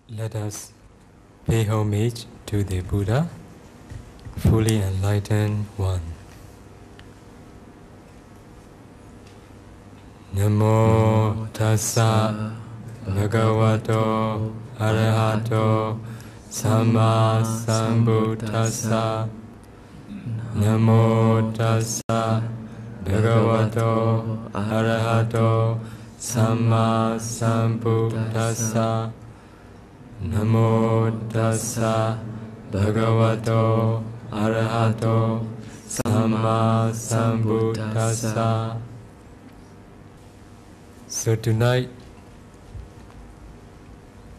Let us pay homage to the Buddha, fully enlightened one. Namo tassa bhagavato arahato samma sambuddhassa. Namo tassa bhagavato arahato samma sambuddhassa. Namo tassa bhagavato arahato samma sambuddhassa. So tonight,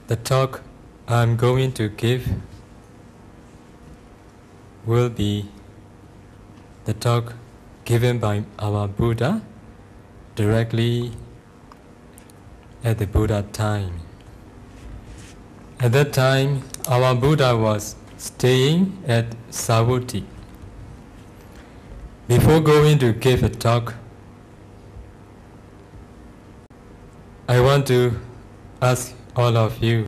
the talk I'm going to give will be the talk given by our Buddha directly at the Buddha time. At that time, our Buddha was staying at Savuti. Before going to give a talk, I want to ask all of you,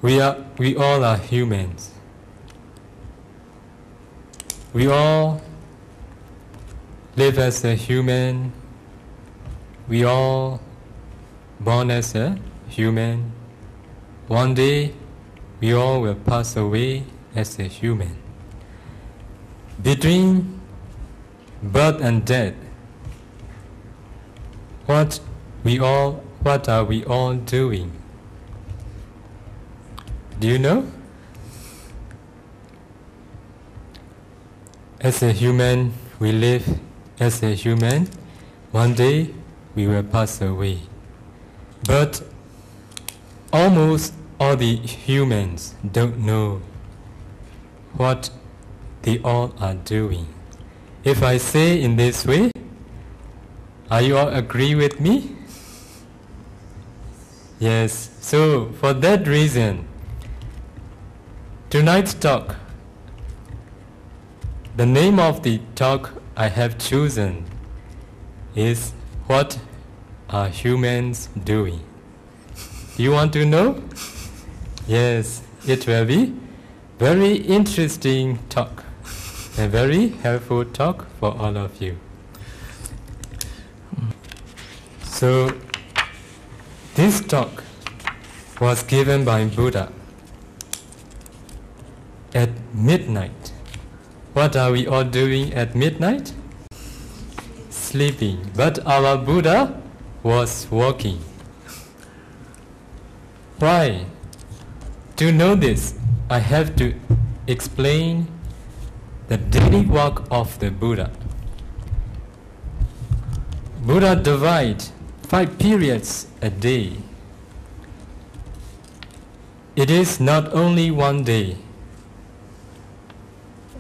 we all are humans. We all live as a human. We all born as a human. One day, we all will pass away as a human. Between birth and death, what are we all doing? Do you know? As a human, we live as a human. One day, we will pass away. But almost all the humans don't know what they all are doing. If I say in this way, are you all agree with me? Yes. So for that reason, tonight's talk, the name of the talk I have chosen is What Are Humans Doing? Do you want to know? Yes, it will be very interesting talk, a very helpful talk for all of you. So, this talk was given by Buddha at midnight. What are we all doing at midnight? Sleeping. But our Buddha was walking. Why? To know this, I have to explain the daily walk of the Buddha. Buddha divides 5 periods a day. It is not only one day.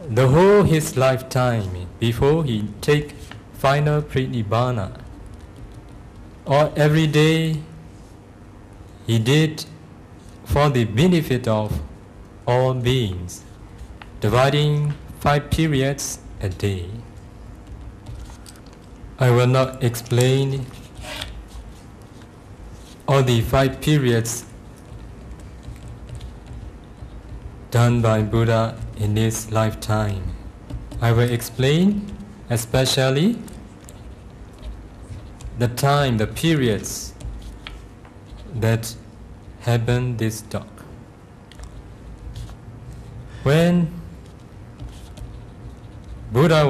The whole his lifetime before he take final pranibhana, or every day he did for the benefit of all beings, dividing 5 periods a day. I will not explain all the 5 periods done by Buddha in his lifetime. I will explain especially the time, the periods that happen this talk. When Buddha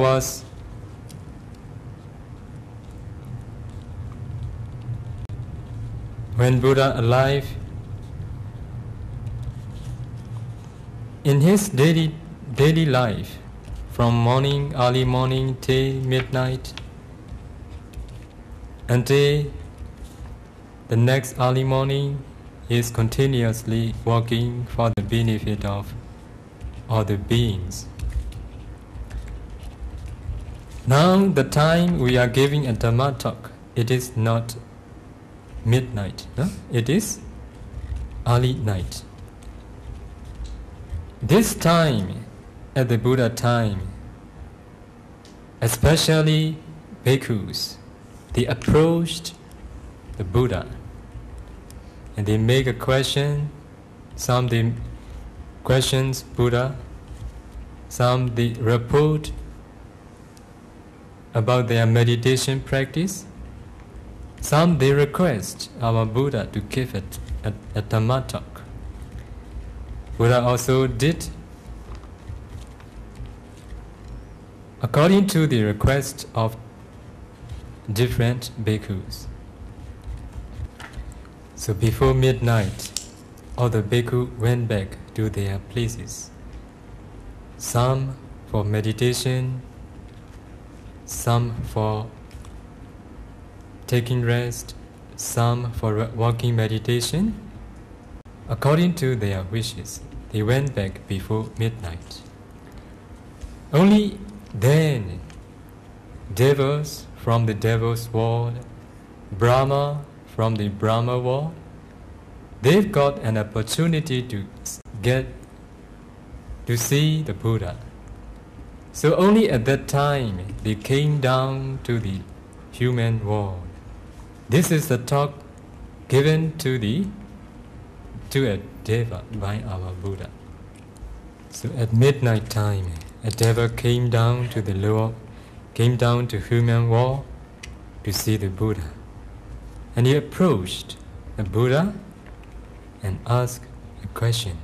alive, in his daily life, from morning, early morning till midnight, until the next early morning, he is continuously working for the benefit of all the beings. Now the time we are giving a Dhamma talk, it is not midnight, no? It is early night. This time, at the Buddha time, especially bhikkhus, they approached the Buddha and they make a question. Some they questions Buddha, some they report about their meditation practice, some they request our Buddha to give it a Dhamma talk. Buddha also did according to the request of different bhikkhus. So before midnight, all the bhikkhu went back to their places. Some for meditation, some for taking rest, some for walking meditation. According to their wishes, they went back before midnight. Only then, devas from the devil's world, Brahma from the Brahma world, they've got an opportunity to see the Buddha. So only at that time they came down to the human world. This is the talk given to a deva by our Buddha. So at midnight time, a deva came down to human world to see the Buddha. And he approached the Buddha and asked a question.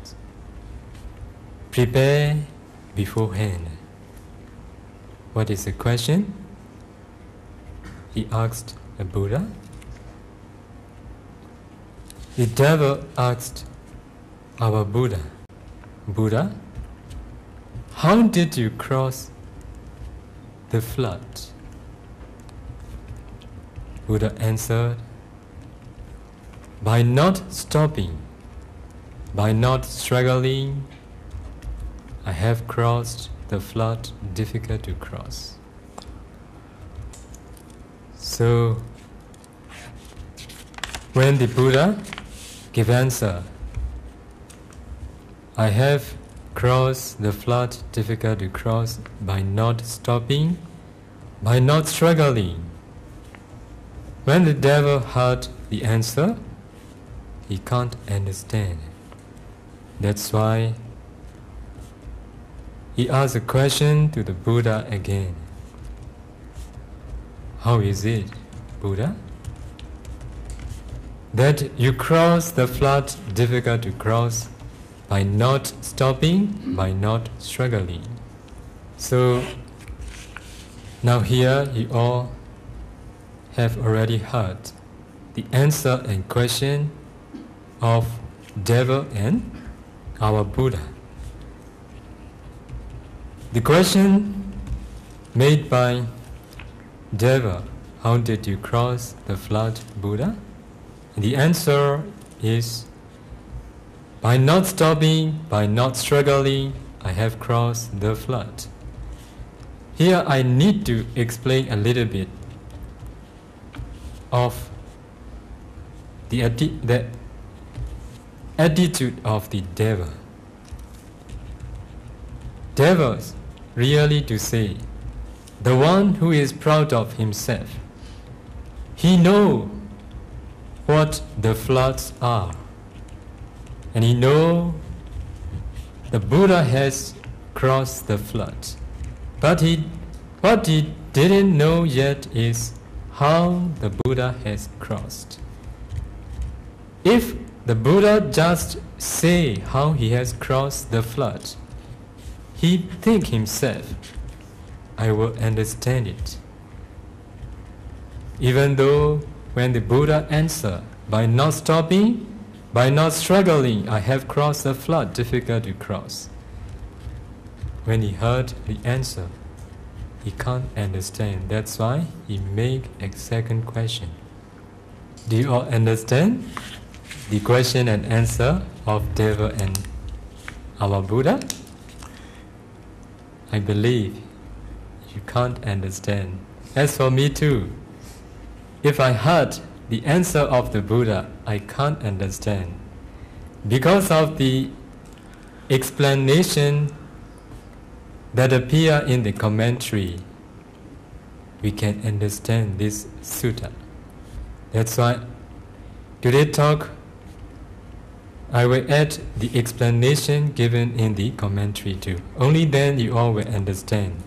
Prepare beforehand. What is the question? He asked the Buddha. The devil asked our Buddha, Buddha, how did you cross the flood? Buddha answered, by not stopping, by not struggling, I have crossed the flood difficult to cross. So, when the Buddha gave answer, I have crossed the flood difficult to cross by not stopping, by not struggling. When the devil heard the answer, he can't understand. That's why he asked a question to the Buddha again. How is it, Buddha, that you cross the flood difficult to cross by not stopping, by not struggling? So now here you all have already heard the answer and question of devil and our Buddha. The question made by Deva, how did you cross the flood, Buddha? And the answer is, by not stopping, by not struggling, I have crossed the flood. Here I need to explain a little bit of the attitude of the Deva. Devas really to say, the one who is proud of himself, he knows what the floods are, and he knows the Buddha has crossed the flood. But what he didn't know yet is how the Buddha has crossed. If the Buddha just say how he has crossed the flood, he think himself, I will understand it. Even though when the Buddha answer, by not stopping, by not struggling, I have crossed the flood difficult to cross. When he heard the answer, he can't understand. That's why he make a second question. Do you all understand the question and answer of Deva and our Buddha? I believe you can't understand. As for me too, if I heard the answer of the Buddha, I can't understand. Because of the explanation that appear in the commentary, we can understand this sutta. That's why today's talk I will add the explanation given in the commentary too. Only then you all will understand.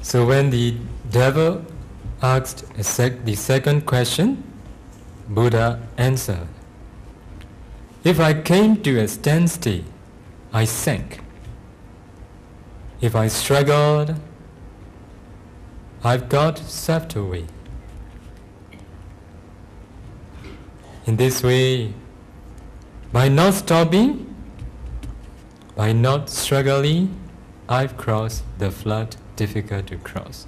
So when the devil asked the second question, Buddha answered, "If I came to a standstill, I sank. If I struggled, I've got swept away. In this way, by not stopping, by not struggling, I've crossed the flood difficult to cross."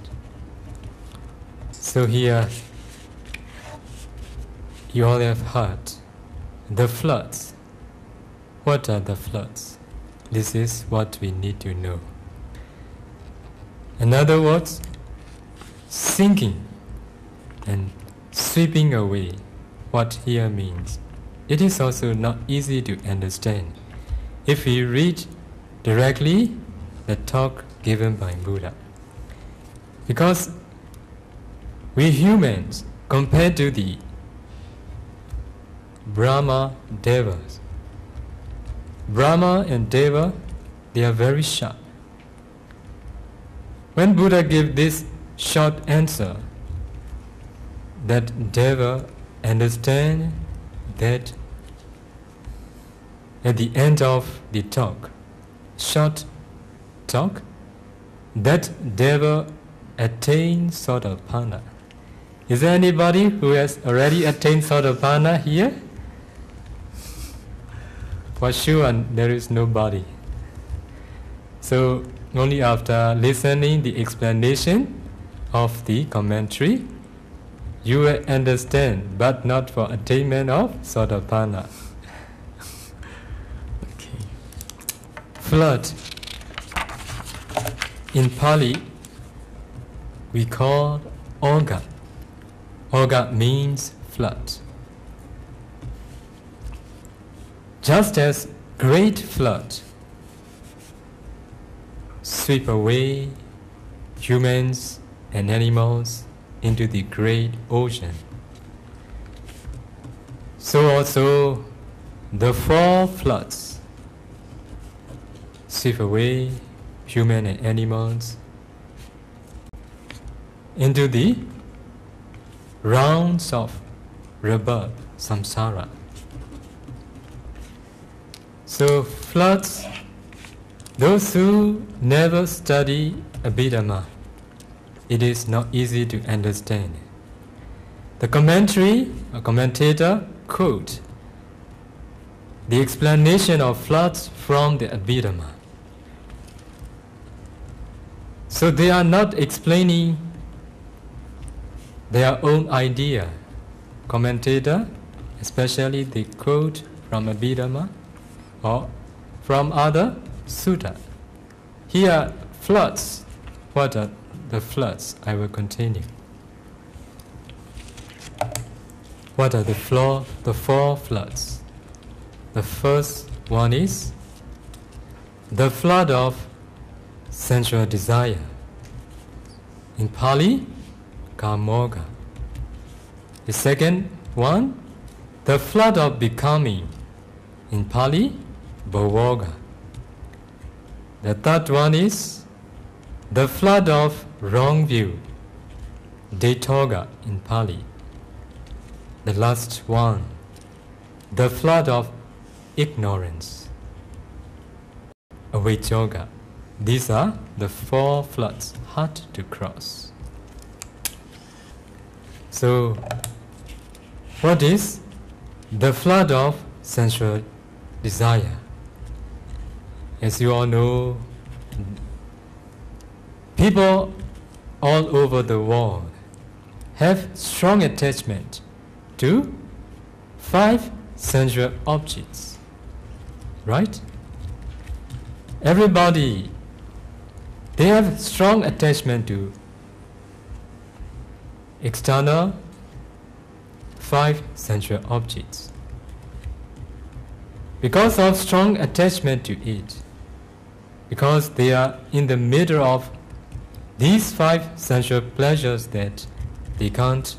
So here, you all have heard the floods. What are the floods? This is what we need to know. In other words, sinking and sweeping away. What here means, it is also not easy to understand if we read directly the talk given by Buddha. Because we humans, compared to the Brahma Devas, Brahma and Deva, they are very sharp. When Buddha gave this short answer, that Deva understand that at the end of the talk, short talk, that Deva attained Sotapanna. Is there anybody who has already attained Sotapanna here? For sure, there is nobody. So only after listening the explanation of the commentary, you will understand, but not for attainment of Sotapanna. Okay. Flood. In Pali, we call Auga. Auga means flood. Just as great flood sweep away humans and animals into the great ocean, so also the four floods sweep away human and animals into the rounds of rebirth, samsara. So floods, those who never study Abhidhamma, it is not easy to understand. The commentary, a commentator, quote the explanation of floods from the Abhidhamma. So they are not explaining their own idea. Commentator, especially they quote from Abhidhamma or from other sutta. Here, floods. What are the floods? I will continue. What are the four floods? The first one is the flood of sensual desire. In Pali, Kamoga. The second one, the flood of becoming. In Pali, Bhavoga. The third one is the flood of wrong view, Detoga in Pali. The last one, the flood of ignorance, Avijjoga. These are the four floods hard to cross. So, what is the flood of sensual desire? As you all know, people all over the world have strong attachment to 5 sensual objects, right? Everybody, they have strong attachment to external 5 sensual objects. Because of strong attachment to it, because they are in the middle of these 5 sensual pleasures, that they can't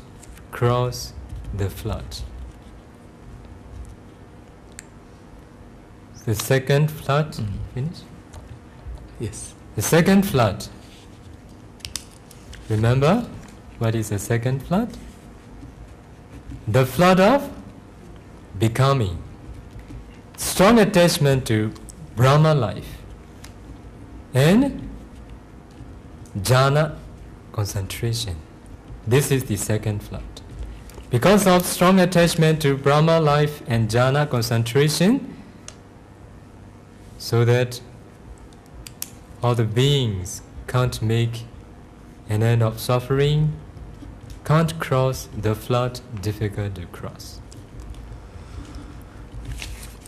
cross the flood. The second flood, finish? Yes. The second flood. Remember, what is the second flood? The flood of becoming. Strong attachment to Brahma life. And jhana concentration. This is the second flood. Because of strong attachment to Brahma life and jhana concentration, so that all the beings can't make an end of suffering, can't cross the flood difficult to cross.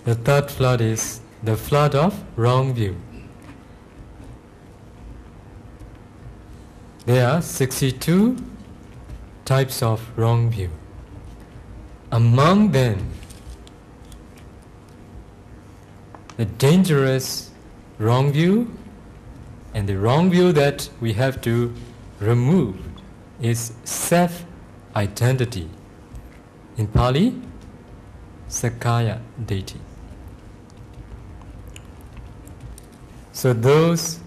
The third flood is the flood of wrong view. There are 62 types of wrong view. Among them, the dangerous wrong view and the wrong view that we have to remove is self-identity. In Pali, Sakaya deity. So those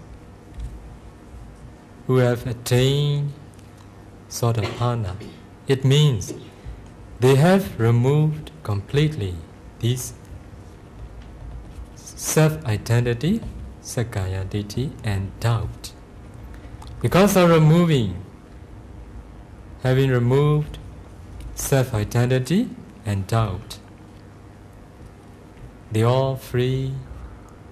who have attained Sotapanna, it means they have removed completely this self-identity, Sakaya deity, and doubt. Because of having removed self-identity and doubt, they are free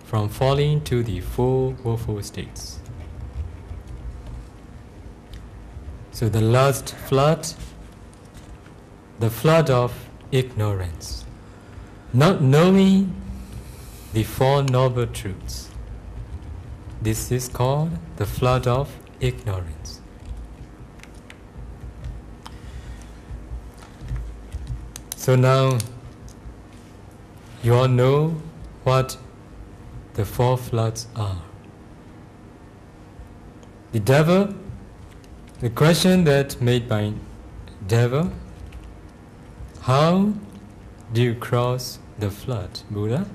from falling to the four woeful states. So the last flood, the flood of ignorance, not knowing the Four Noble Truths. This is called the flood of ignorance. So now you all know what the four floods are. The devil, the question that made by devil, how do you cross the flood, Buddha?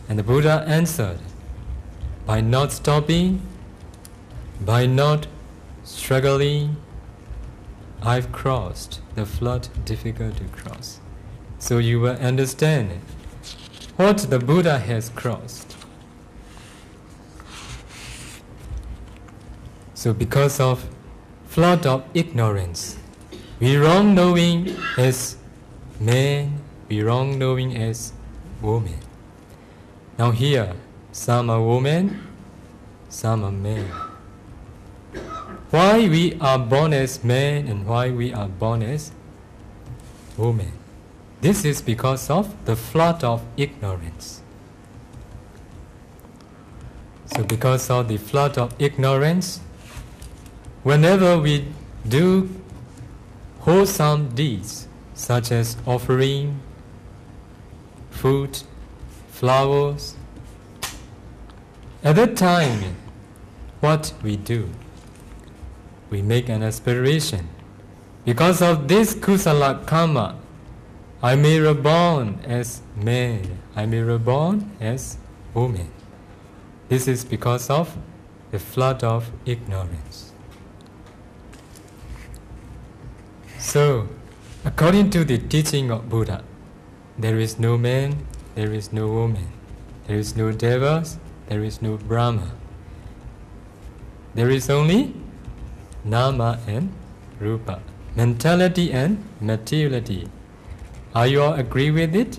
And the Buddha answered, by not stopping, by not struggling, I've crossed the flood difficult to cross. So you will understand what the Buddha has crossed. So because of flood of ignorance, we wrong knowing as man, we wrong knowing as woman. Now here, some are women, some are men. Why we are born as men and why we are born as women? This is because of the flood of ignorance. So because of the flood of ignorance, whenever we do wholesome deeds, such as offering food, flowers, at that time, what we do? We make an aspiration. Because of this kusala karma, I may reborn as man, I may reborn as woman. This is because of the flood of ignorance. So, according to the teaching of Buddha, there is no man, there is no woman, there is no devas, there is no Brahma. There is only Nama and Rupa, mentality and materiality. Are you all agree with it?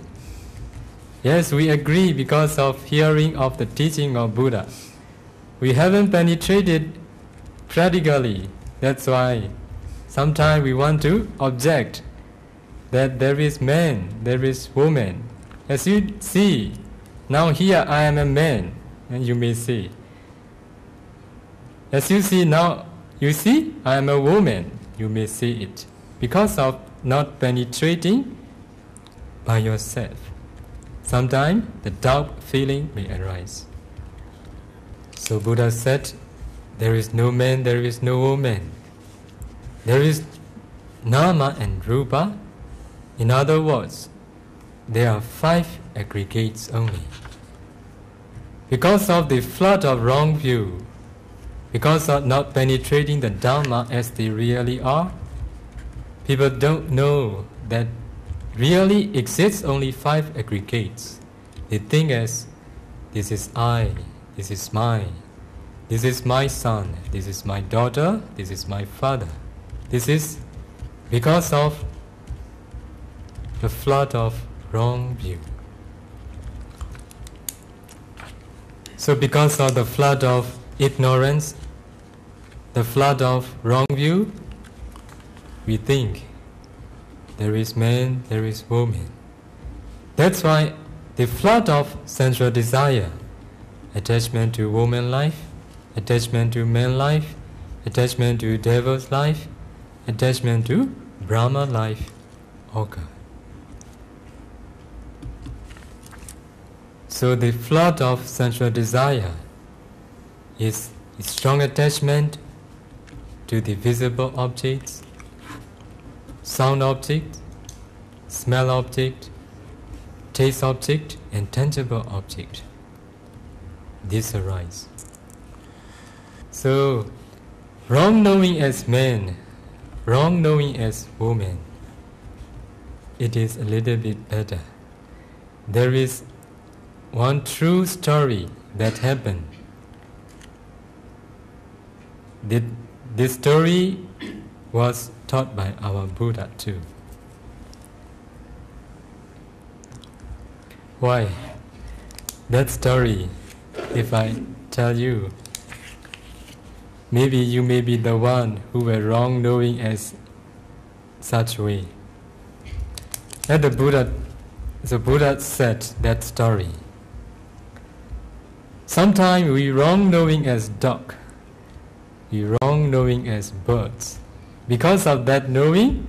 Yes, we agree because of hearing of the teaching of Buddha. We haven't penetrated practically. That's why sometimes we want to object that there is man, there is woman. As you see, now here I am a man, and you may see. As you see now, you see, I am a woman, you may see it. Because of not penetrating by yourself. Sometimes the doubt feeling may arise. So Buddha said, there is no man, there is no woman. There is Nama and Rupa. In other words, there are 5 aggregates only. Because of the flood of wrong view, because of not penetrating the Dhamma as they really are, people don't know that really exists only 5 aggregates. They think as, this is I, this is mine, this is my son, this is my daughter, this is my father. This is because of the flood of wrong view. So because of the flood of ignorance, the flood of wrong view, we think there is man, there is woman. That's why the flood of sensual desire, attachment to woman life, attachment to man life, attachment to devil's life, attachment to Brahma life occur. So the flood of sensual desire is a strong attachment to the visible objects, sound object, smell object, taste object, and tangible object. This arise. So, wrong knowing as man, wrong knowing as woman, it is a little bit better. There is one true story that happened. This story was taught by our Buddha too. Why? That story, if I tell you, maybe you may be the one who were wrong knowing as such way. And the Buddha said that story. Sometimes we wrong knowing as dog, we wrong knowing as birds. Because of that knowing,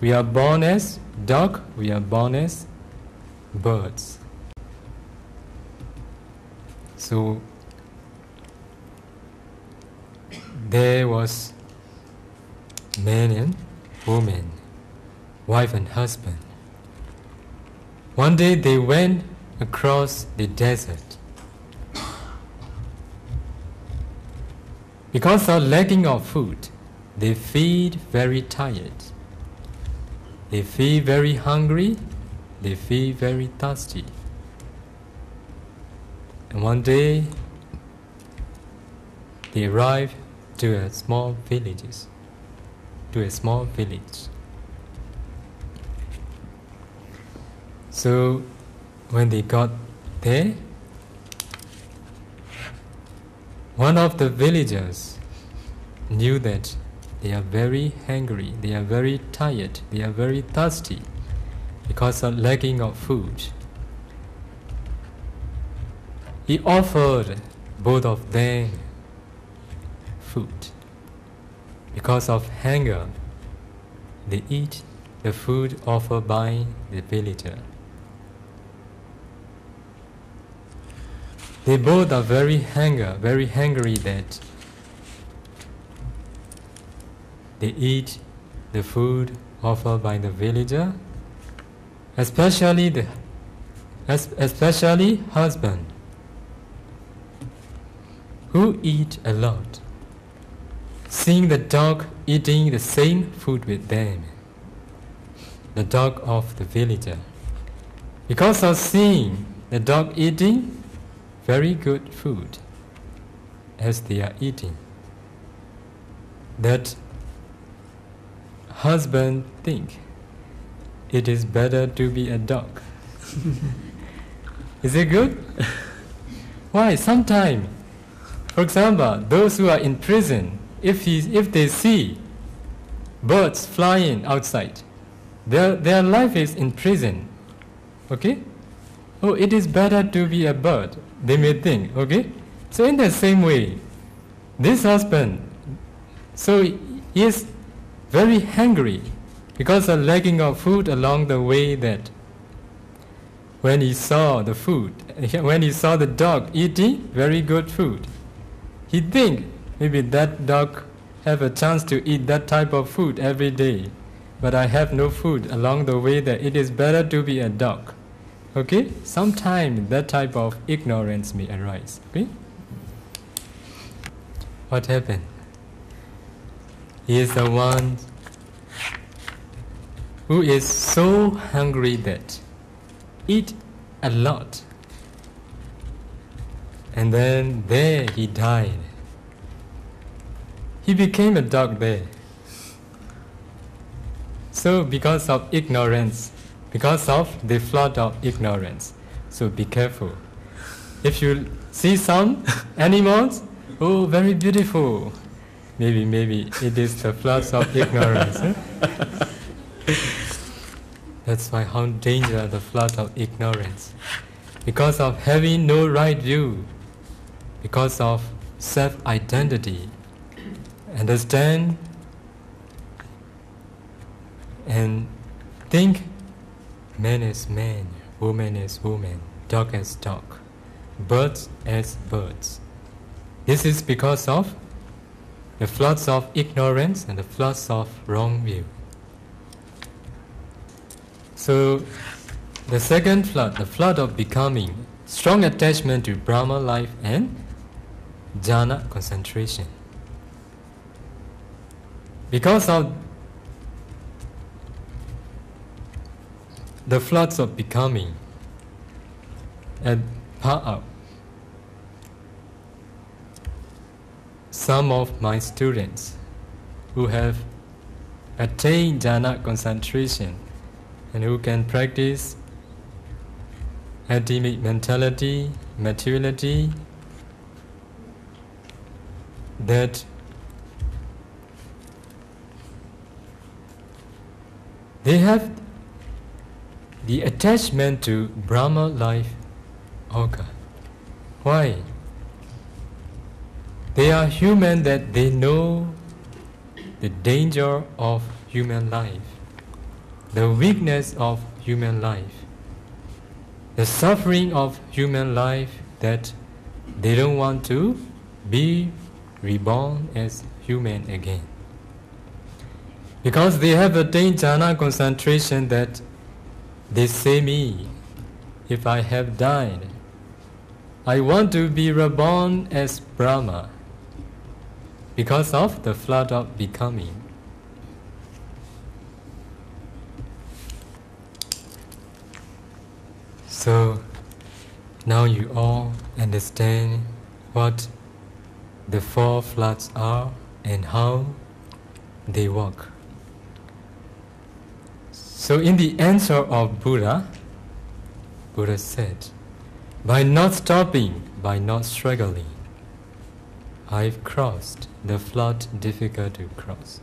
we are born as dog, we are born as birds. So there was man and woman, wife and husband. One day they went across the desert. Because of lacking of food, they feel very tired. They feel very hungry. They feel very thirsty. And one day, they arrived to a small village. So, when they got there, one of the villagers knew that they are very hungry, they are very tired, they are very thirsty because of lacking of food. He offered both of them food. Because of hunger, they eat the food offered by the villager. They both are very hungry that they eat the food offered by the villager, especially husband, who eat a lot, seeing the dog eating the same food with them, the dog of the villager. Because of seeing the dog eating very good food as they are eating, that husband think it is better to be a dog. Is it good? Why? Sometimes, for example, those who are in prison, if they see birds flying outside, their life is in prison. Okay? Oh, it is better to be a bird, they may think, okay? So in the same way, this husband, so he is very hungry because of lacking of food along the way, that when he saw the food, when he saw the dog eating very good food, he think maybe that dog have a chance to eat that type of food every day, but I have no food along the way, that it is better to be a dog. Okay? Sometimes that type of ignorance may arise. Okay? What happened? He is the one who is so hungry that eat a lot. And then there he died. He became a dog there. So because of ignorance, because of the flood of ignorance, so be careful. If you see some animals, oh, very beautiful, maybe it is the floods of ignorance. That's why how dangerous the flood of ignorance. Because of having no right view, because of self-identity, understand and think man as man, woman as woman, dog as dog, birds as birds. This is because of the floods of ignorance and the floods of wrong view. So the second flood, the flood of becoming, strong attachment to Brahma life and jhana concentration. Because of the floods of becoming at Auk, some of my students who have attained jhana concentration and who can practice ultimate mentality, materiality, that they have the attachment to Brahma life Auk. Why? They are human, that they know the danger of human life, the weakness of human life, the suffering of human life, that they don't want to be reborn as human again. Because they have attained jhana concentration, that they say me, if I have died, I want to be reborn as Brahma, because of the flood of becoming. So now you all understand what the four floods are and how they work. So in the answer of Buddha, Buddha said, by not stopping, by not struggling, I've crossed the flood difficult to cross.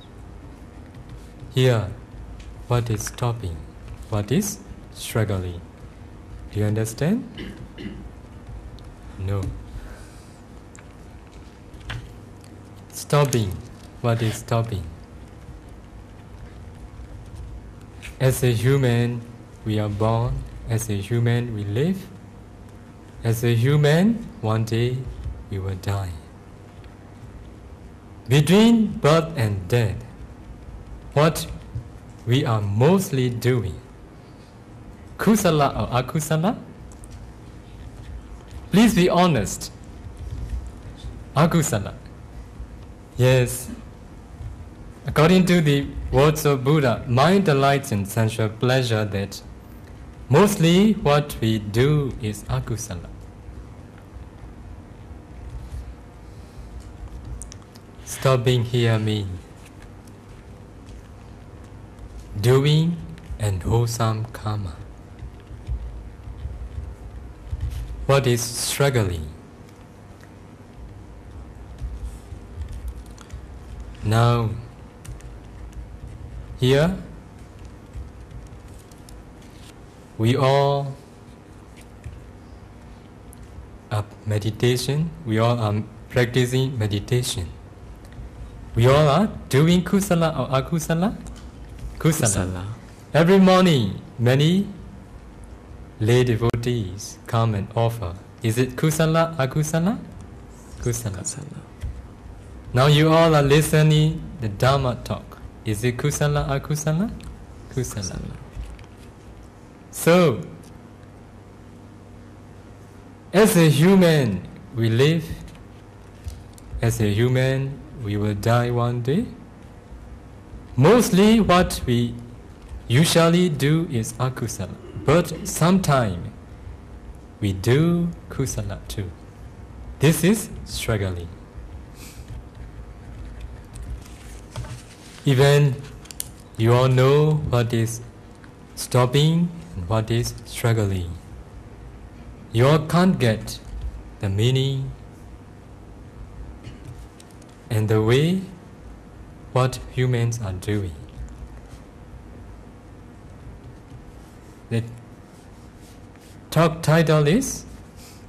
Here, what is stopping? What is struggling? Do you understand? No. Stopping. What is stopping? As a human, we are born. As a human, we live. As a human, one day we will die. Between birth and death, what we are mostly doing, kusala or akusala? Please be honest. Akusala. Yes. According to the words of Buddha, mind delights in sensual pleasure, that mostly what we do is akusala. Stopping here means doing and wholesome karma. What is struggling? Now, here, we all are meditation, we all are practicing meditation. We all are doing kusala or akusala? Kusala. Every morning, many lay devotees come and offer. Is it kusala, akusala? Kusala. Now you all are listening the Dhamma talk. Is it kusala, akusala? Kusala. So, As a human, we live. As a human, we will die one day. Mostly what we usually do is akusala, but sometimes we do kusala too. This is struggling. Even you all know what is stopping and what is struggling. You all can't get the meaning and the way what humans are doing. The talk title is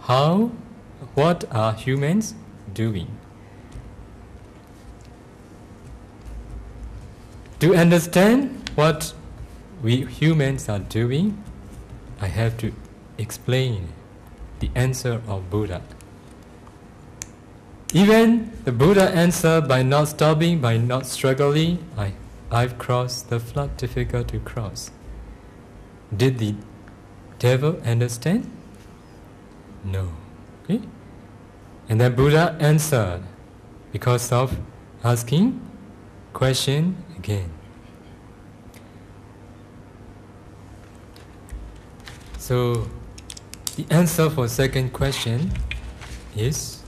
What are humans doing? To understand what we humans are doing, I have to explain the answer of Buddha. Even the Buddha answered by not stopping, by not struggling, I've crossed the flood difficult to cross. Did the devil understand? No. Okay? And then Buddha answered because of asking question again. So the answer for second question is,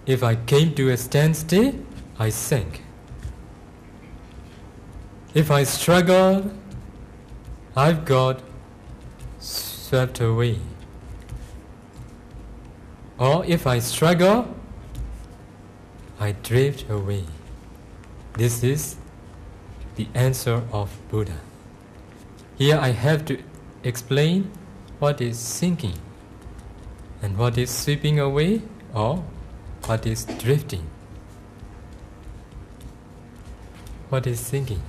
if I came to a standstill, I sank. If I struggled, I've got swept away. Or if I struggle, I drift away. This is the answer of Buddha. Here I have to explain what is sinking and what is sweeping away or what is drifting. What is sinking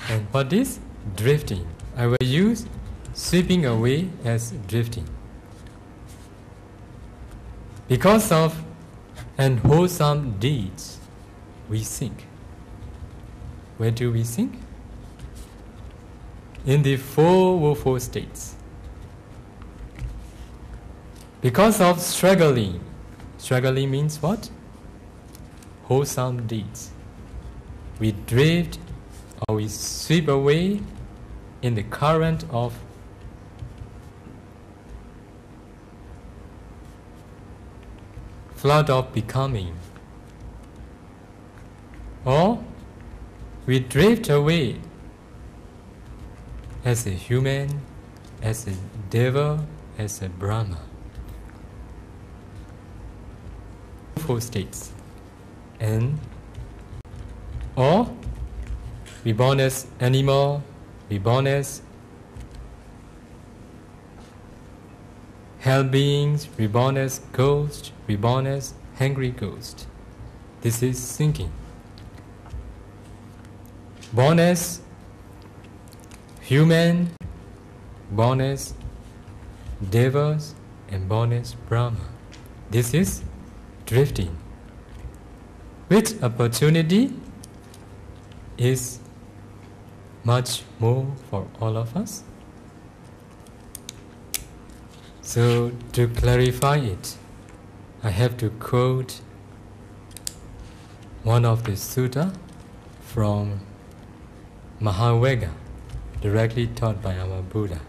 and what is drifting? I will use sweeping away as drifting. Because of unwholesome deeds, we sink. Where do we sink? In the four woeful states. Because of struggling. Struggling means what? Wholesome deeds. We drift or we sweep away in the current of flood of becoming. Or we drift away as a human, as a devil, as a Brahma. Four states. And or we born as animal, we born as hell beings, we born as ghost, we born as hungry ghost. This is sinking. Born as human, born as devas, and born as Brahma. This is drifting. Which opportunity is much more for all of us? So to clarify it, I have to quote one of the sutta from Mahavega, directly taught by our Buddha.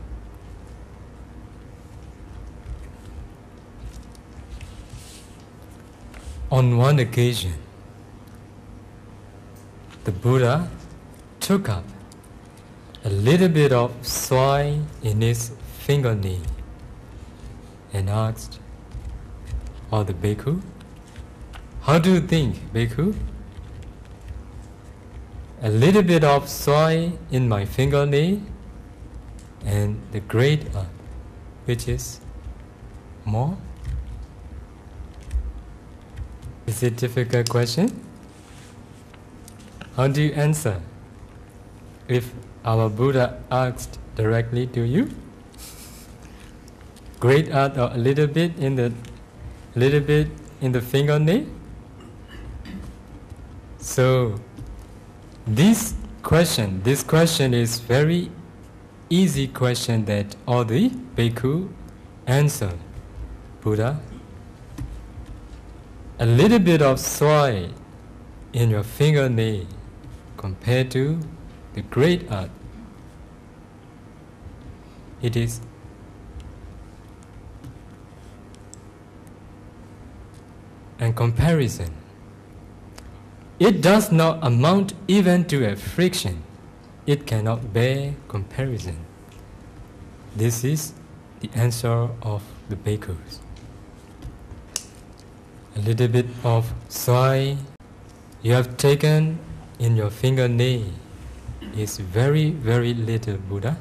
On one occasion, the Buddha took up a little bit of soil in his fingernail and asked all the bhikkhu, "How do you think, bhikkhu? A little bit of soil in my fingernail and the great earth, which is more?" Is it a difficult question? How do you answer if our Buddha asked directly to you? Great earth or a little bit in the fingernail? So this question is very easy question that all the bhikkhu Answer, Buddha, a little bit of soil in your fingernail compared to the great earth, it is a comparison. It does not amount even to a friction. It cannot bear comparison. This is the answer of the bhikkhus. A little bit of soil you have taken in your fingernail is very, very little, Buddha,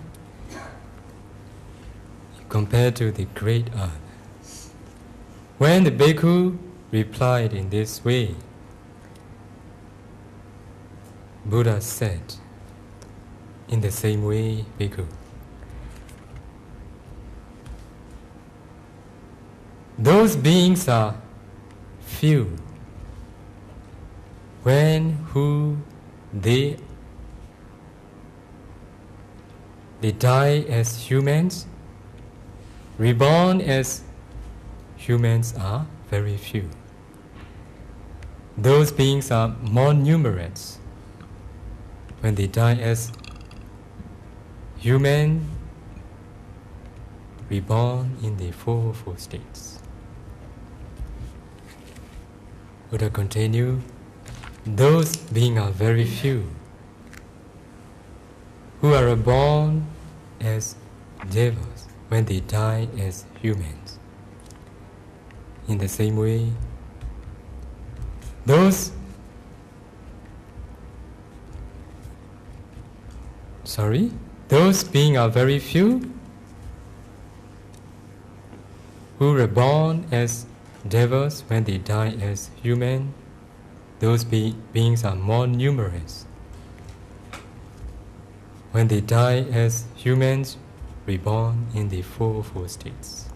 compared to the great earth. When the bhikkhu replied in this way, Buddha said, in the same way, bhikkhu, those beings are few. When they die as humans, reborn as humans are very few. Those beings are more numerous. When they die as human, reborn in the fourfold states. Buddha continue, those beings are very few who are born as devas when they die as humans. In the same way, those beings are very few who are born as devas when they die as human. Those beings are more numerous. When they die as humans, reborn in the fourfold states.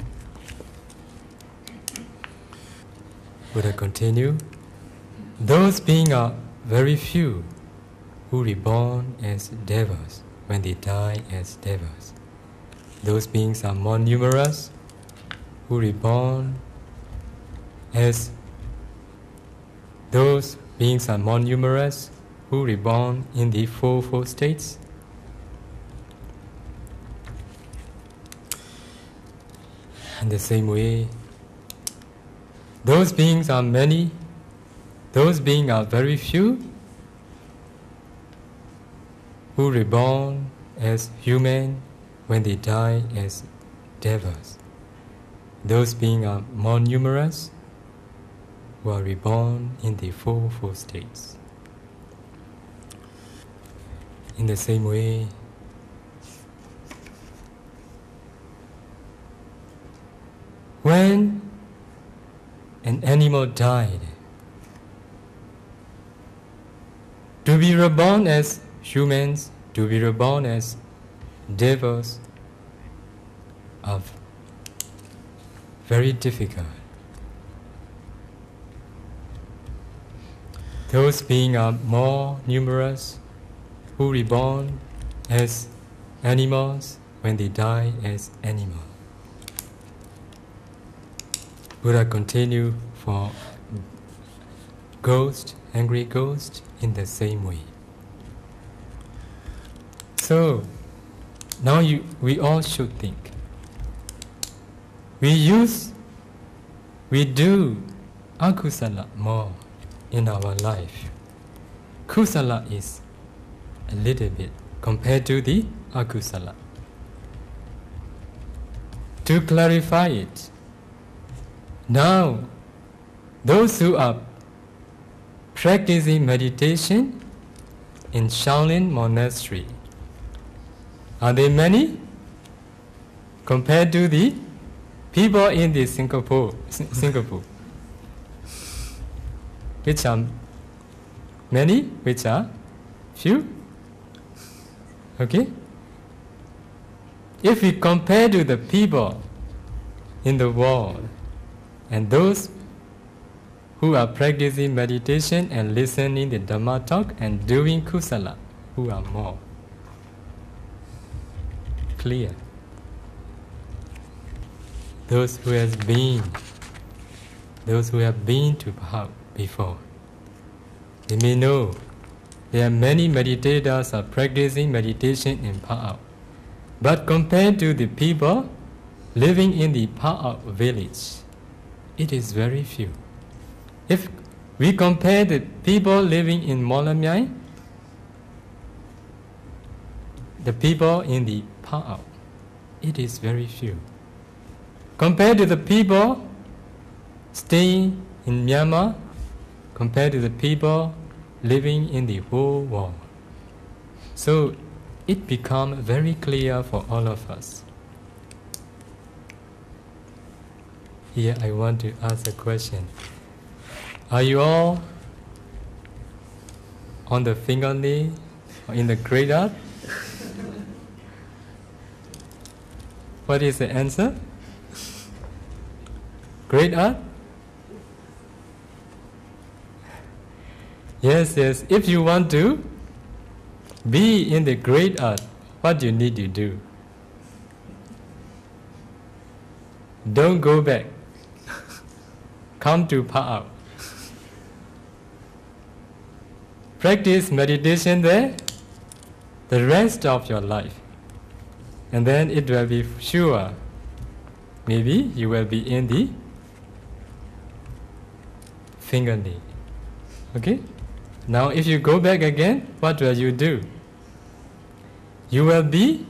Buddha continue, those beings are very few who reborn as devas when they die as devas. Those beings are more numerous who reborn as those beings are more numerous who reborn in the fourfold states. In the same way, those beings are many, those beings are very few who reborn as human when they die as devas. Those beings are more numerous who are reborn in the fourfold states. In the same way, when an animal died, to be reborn as humans, to be reborn as devas are very difficult. Those beings are more numerous who reborn as animals when they die as animals. Buddha continue for ghost, angry ghost, in the same way. So now we all should think. We do akusala more in our life. Kusala is a little bit compared to the akusala. To clarify it, now those who are practicing meditation in Shaolin Monastery, are they many compared to the people in the Singapore, which are many, which are few? Okay? If we compare to the people in the world and those who are practicing meditation and listening the Dhamma talk and doing kusala, who are more clear? those who have been to Auk before, they may know there are many meditators are practicing meditation in Auk. But compared to the people living in the Auk village, it is very few. If we compare the people living in Molamyai, the people in the Auk, it is very few. Compared to the people staying in Myanmar, compared to the people living in the whole world. So it becomes very clear for all of us. Here I want to ask a question. Are you all on the fingernail or in the great art? What is the answer? Great art? Yes, yes. If you want to be in the great art, what do you need to do? Don't go back. Come to Auk. Practice meditation there the rest of your life. And then it will be sure. Maybe you will be in the fingernail. Okay? Now if you go back again, what will you do? You will be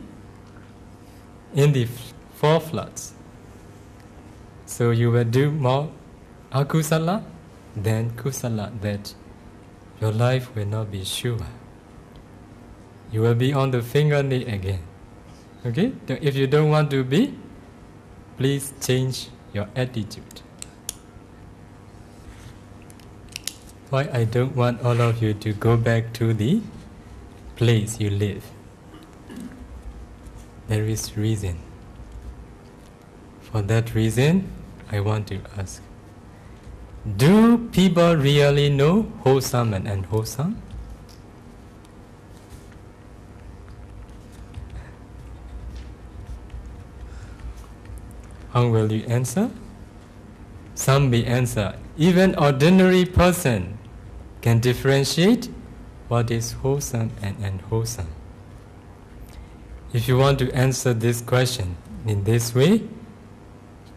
in the four floods. So you will do more akusala than kusala, that your life will not be sure. You will be on the fingernail again. Okay? If you don't want to be, please change your attitude. Why I don't want all of you to go back to the place you live? There is reason. For that reason, I want to ask, do people really know wholesome and unwholesome? How will you answer? Some may answer, even ordinary person can differentiate what is wholesome and unwholesome. If you want to answer this question in this way,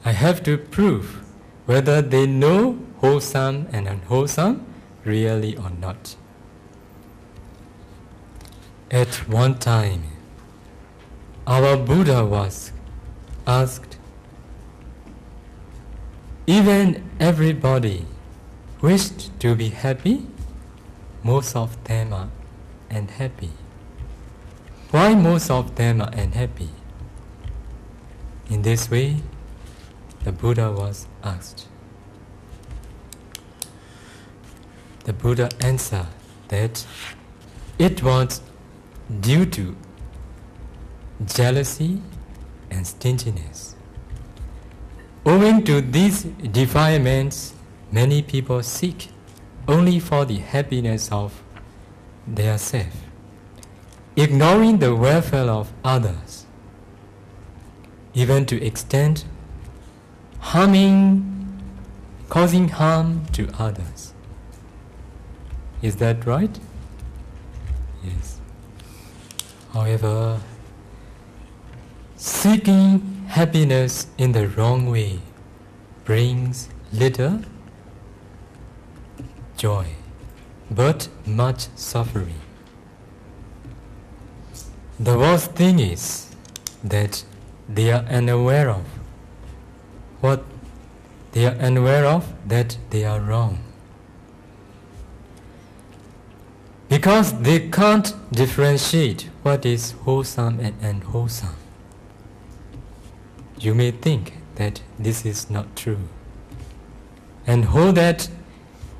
I have to prove whether they know wholesome and unwholesome really or not. At one time, our Buddha was asked, even everybody wished to be happy, most of them are unhappy. Why most of them are unhappy? In this way, the Buddha was asked. The Buddha answered that it was due to jealousy and stinginess. Owing to these defilements, many people seek only for the happiness of their self, ignoring the welfare of others, even to extent causing harm to others. Is that right? Yes. However, seeking happiness in the wrong way brings little joy, but much suffering. The worst thing is that they are unaware of what they are unaware of, that they are wrong. Because they can't differentiate what is wholesome and unwholesome. You may think that this is not true, and hold that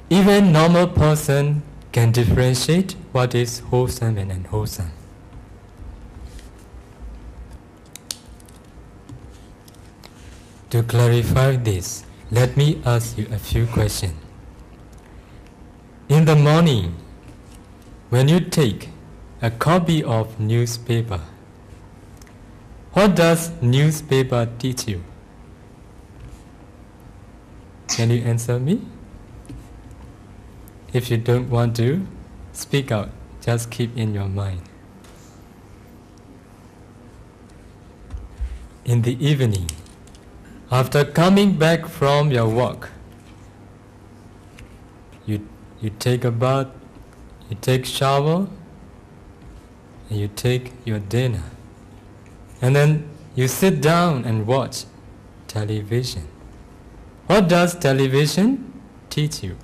even normal person can differentiate what is wholesome and unwholesome. To clarify this, let me ask you a few questions. In the morning, when you take a copy of newspaper, what does newspaper teach you? Can you answer me? If you don't want to speak out, just keep in your mind. In the evening, after coming back from your walk, you take a bath, you take shower, and you take your dinner. And then you sit down and watch television. What does television teach you?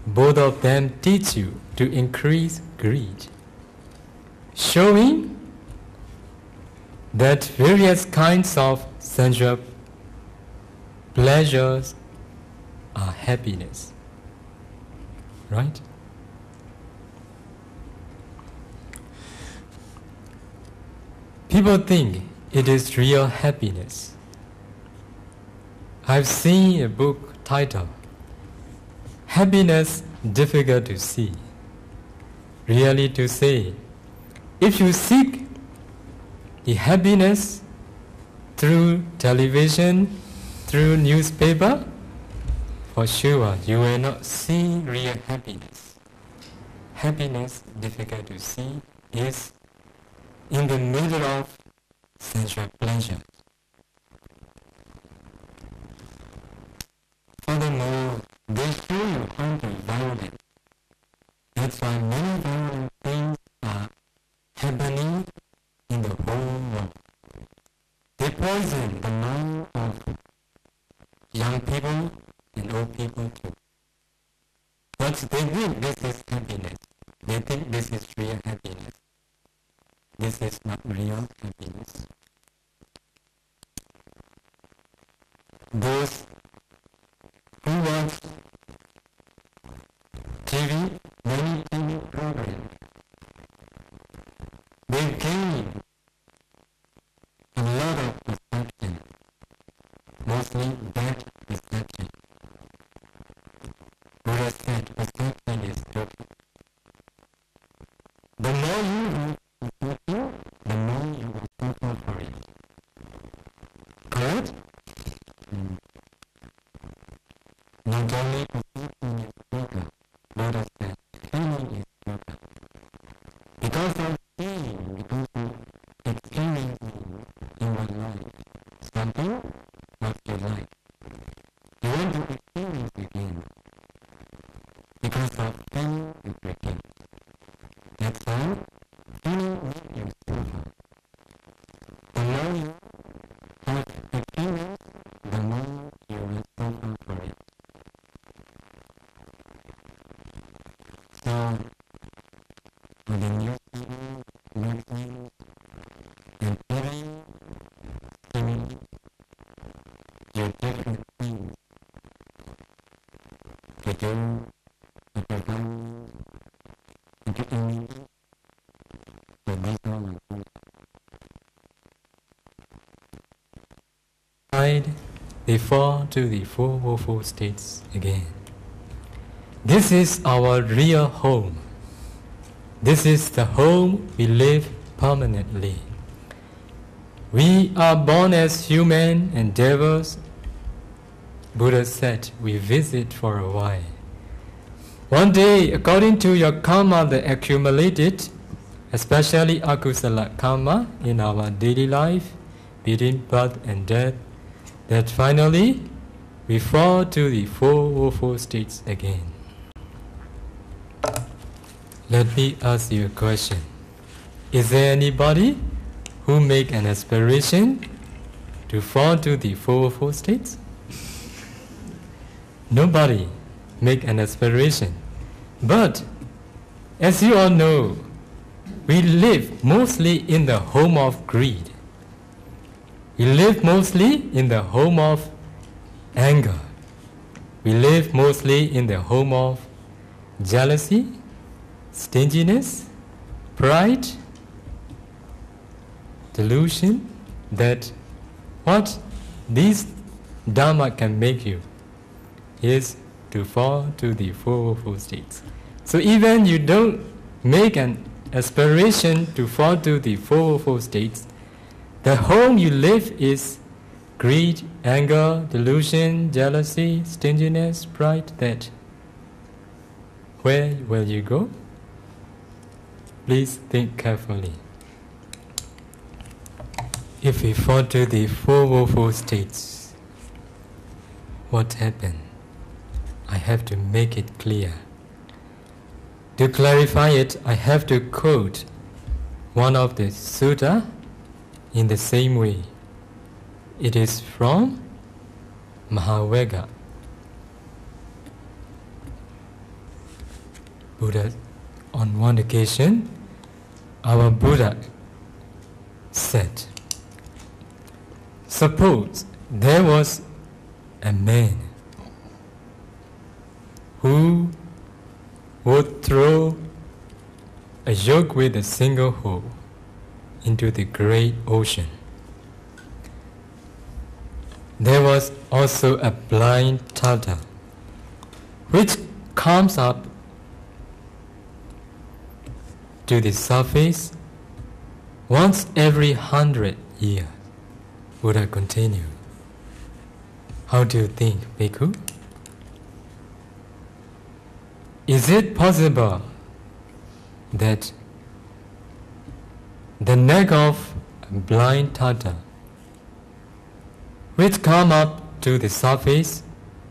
Both of them teach you to increase greed, showing that various kinds of sensual pleasures are happiness. Right? People think it is real happiness. I've seen a book titled Happiness Difficult to See. Really to say, if you seek the happiness through television, through newspaper, for sure you will not see real happiness. Happiness difficult to see is in the middle of sensual pleasure. Furthermore, they show you how to violate. That's why many violent things are happening in the whole world. They poison the mind of young people and old people too. But they think this is happiness. They think this is real happiness. This is not real happiness. Those who watch TV, many TV programs, they gain a lot of perception, mostly bad perception. Buddha said perception is stupid. The more you have perception, the more you will suffer for it. Correct? Not only perception is stupid, Buddha said feeling is stupid. Because of seeing, because of experiencing in your life something what you like. You want to experience again. Because of feeling you begin. That's why feeling makes you suffer. The more you have experience, the more you will suffer for it. So, with the newspaper, magazines, and every seeming your different things to do, to provide, and to image, so these are my thoughts. They fall to the four woeful states again. This is our real home. This is the home we live permanently. We are born as human endeavors. Buddha said we visit for a while. One day, according to your karma that accumulated, especially akusala karma in our daily life, between birth and death, that finally we fall to the four woeful states again. Let me ask you a question. Is there anybody who make an aspiration to fall to the four woeful states? Nobody make an aspiration. But as you all know, we live mostly in the home of greed. We live mostly in the home of anger. We live mostly in the home of jealousy, stinginess, pride, delusion, that what this Dhamma can make you is to fall to the four woeful states. So even you don't make an aspiration to fall to the four woeful states, the home you live is greed, anger, delusion, jealousy, stinginess, pride, that where will you go? Please think carefully. If we fall to the four woeful states, what happened? I have to make it clear. To clarify it, I have to quote one of the sutta in the same way. It is from Mahavegga. Buddha, on one occasion, our Buddha said, suppose there was a man who would throw a yoke with a single hole into the great ocean. There was also a blind Tata which comes up to the surface once every 100 years. Buddha continued. How do you think, Bhikkhu? Is it possible that the neck of a blind Tata, which come up to the surface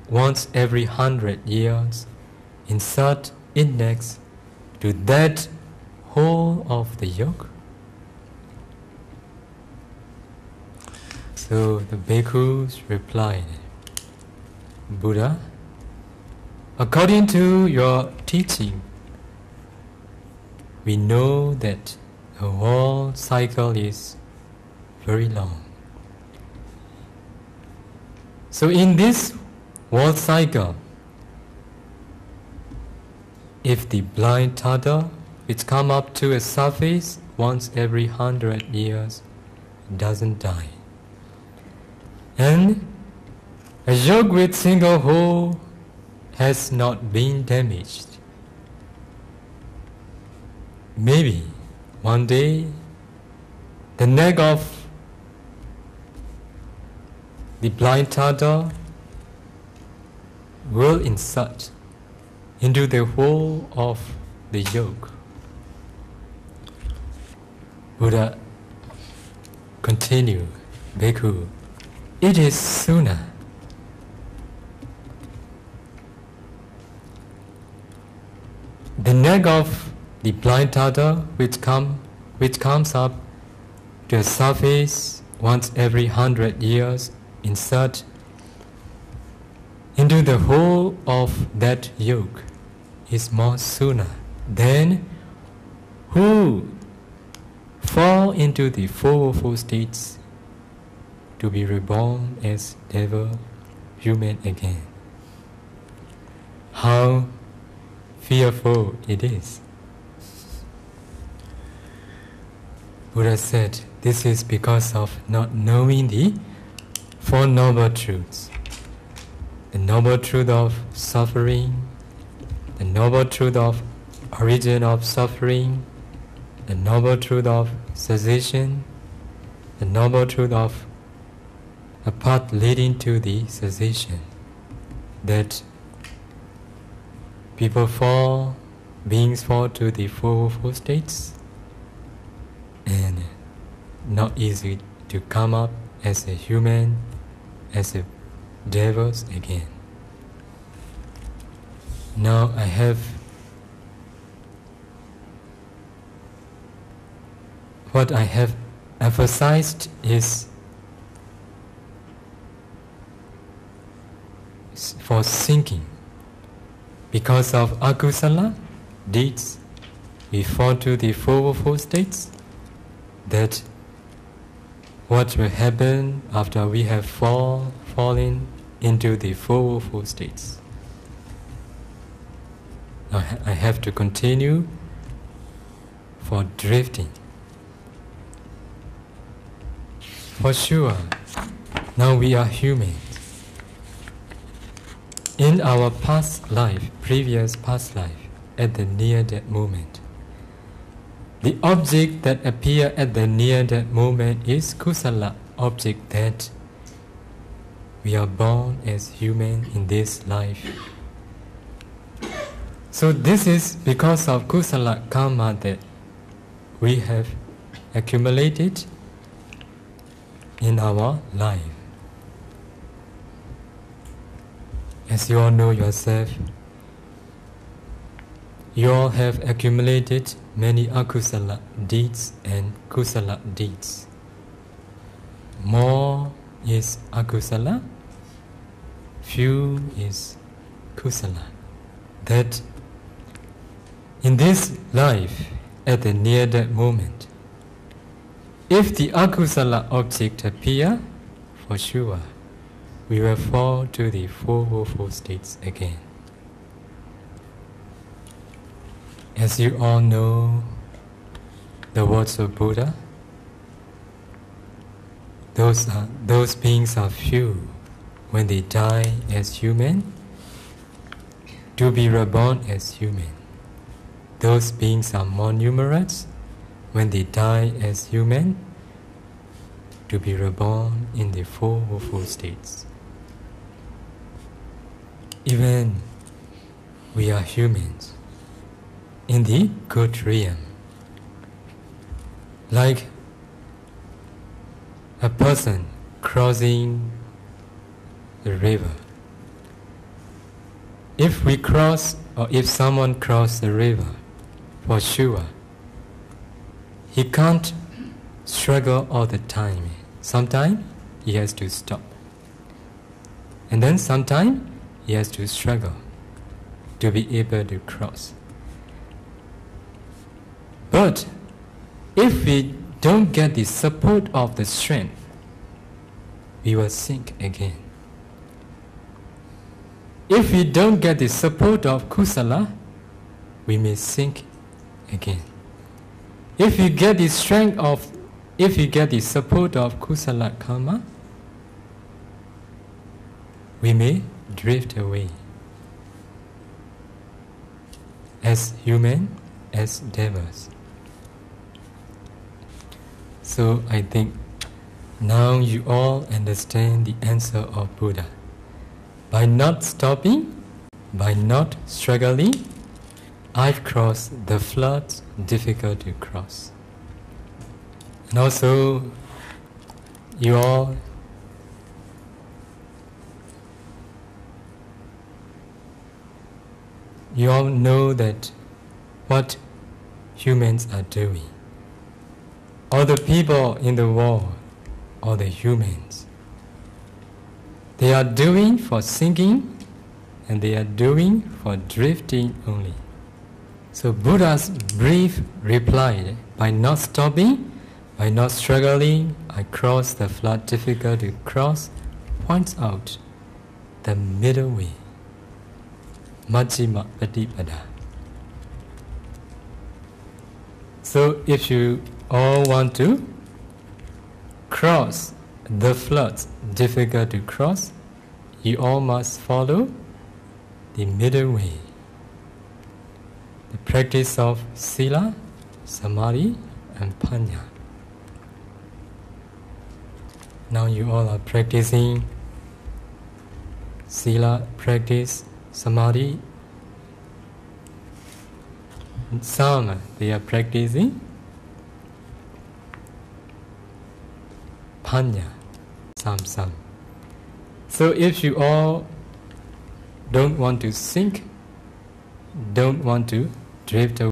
once every 100 years, insert index to that hole of the yoke? So the bhikkhus replied, Buddha, according to your teaching, we know that the whole cycle is very long. So in this world cycle, if the blind Tata which come up to a surface once every 100 years doesn't die, and a yoke with single hole has not been damaged, maybe one day the neck of the blind Tata will insert into the hole of the yoke. Buddha continued, Bhikkhu, it is sooner. The neck of the blind Tata which comes up to the surface once every 100 years, insert into the hole of that yoke is more sooner than who fall into the four woeful states to be reborn as devil, human again. How fearful it is. Buddha said, this is because of not knowing the Four Noble Truths. The Noble Truth of suffering, the Noble Truth of origin of suffering, the Noble Truth of cessation, the Noble Truth of a path leading to the cessation. That beings fall to the four woeful states, and not easy to come up as a human, as a devils again. Now what I have emphasized is for sinking. Because of akusala deeds, we fall to the four woeful states. That what will happen after we have fallen into the four woeful states. Now I have to continue for drifting. For sure, now we are humans. In our previous past life, at the near-death moment, the object that appears at the near-death moment is kusala, object that we are born as human in this life. So this is because of kusala karma that we have accumulated in our life. As you all know yourself, you all have accumulated many akusala deeds and kusala deeds. More is akusala, few is kusala. That in this life, at the near death moment, if the akusala object appear, for sure, we will fall to the four woeful states again. As you all know the words of Buddha, those beings are few when they die as human, to be reborn as human. Those beings are more numerous when they die as human, to be reborn in the four woeful states. Even we are humans in the good realm, like a person crossing the river. If we cross, or if someone crosses the river, for sure, he can't struggle all the time. Sometimes he has to stop. And then sometimes he has to struggle to be able to cross. But if we don't get the support of the strength, we will sink again. If we don't get the support of kusala, we may sink again. If we get the support of kusala karma, we may drift away as human, as devas. So I think now you all understand the answer of Buddha. By not stopping, by not struggling, I've crossed the floods difficult to cross. And also, you all know that what humans are doing. All the people in the world, all the humans, they are doing for sinking and they are doing for drifting only. So Buddha's brief reply, by not stopping, by not struggling, I cross the flood difficult to cross, points out the middle way, Majjhima Patipada. So if you all want to cross the floods difficult to cross, you all must follow the middle way. The practice of sila, samadhi, and panya. Now you all are practicing sila practice, samadhi. Some they are practicing panya, some. So if you all don't want to sink, don't want to drift away,